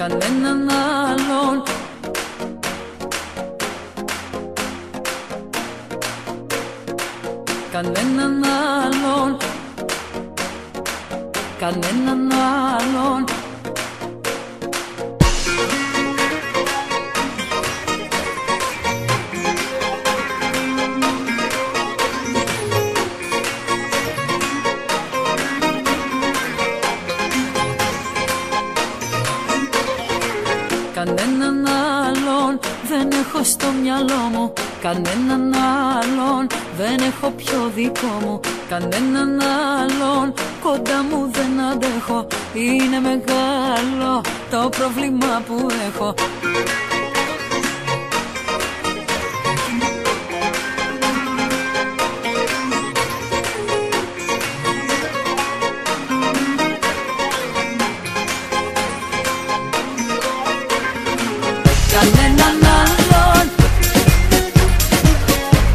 κανέναν άλλον. Κανέναν άλλον. Κανέναν άλλον. Κανέναν άλλον δεν έχω στο μυαλό μου. Κανέναν άλλον δεν έχω πιο δικό μου. Κανέναν άλλον κοντά μου δεν αντέχω. Είναι μεγάλο το πρόβλημα που έχω. Κανέναν άλλον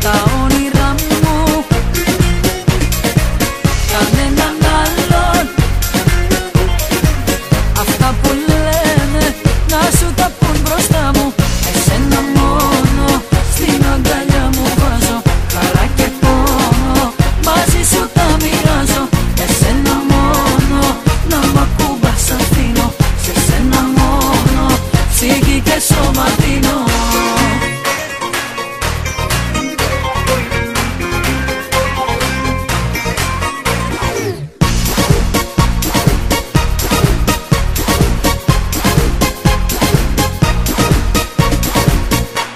τα όνειρά μου. Κανέναν άλλον αυτά που λένε να σου τα πουν μπροστά μου. Εσένα μόνο στην αγκαλιά μου βάζω. Χαρά και πόνο μαζί σου τα μοιράζω. Εσένα μόνο να μ' ακούμπας αφήνω. Σε σένα μόνο ψυχή και σώμα δίνω.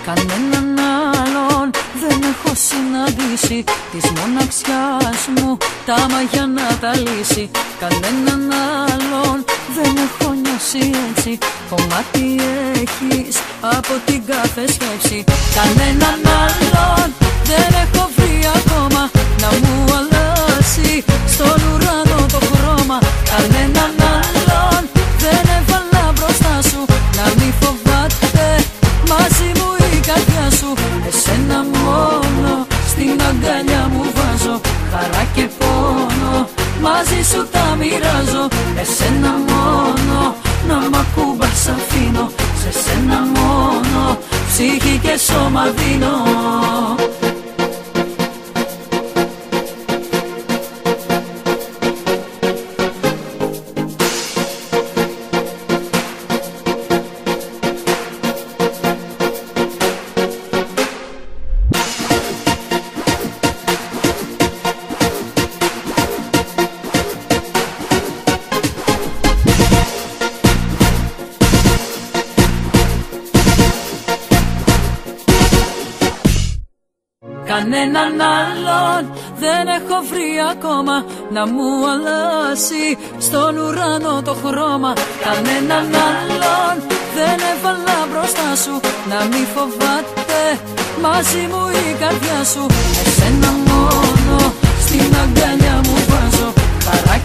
Κανέναν άλλον δεν έχω συναντήσει. Της μοναξιάς μου τα μαγιά να τα λύσει. Κανέναν άλλον δεν έχω νιώσει έτσι. Κομμάτι έχεις από την κάθε σκέψη. Κανέναν άλλον δεν έχω βρει ακόμα να μου αλλάξει στον ουρανό το χρώμα. Κανέναν άλλον δεν έβαλα μπροστά σου να μη φοβάται μαζί μου η καρδιά σου. Εσένα μόνο στην αγκαλιά μου βάζω. Χαρά και πόνο μαζί σου τα μοιράζω. Εσένα μόνο να μ' ακούμπας αφήνω. Σε σένα μόνο ψυχή και σώμα δίνω. Κανέναν άλλον δεν έχω βρει ακόμα να μου αλλάσει στον ουρανό το χρώμα. Κανέναν άλλον δεν έβαλα μπροστά σου να μη φοβάται μαζί μου η καρδιά σου. Εσένα μόνο στην αγκαλιά μου βάζω. Χαρά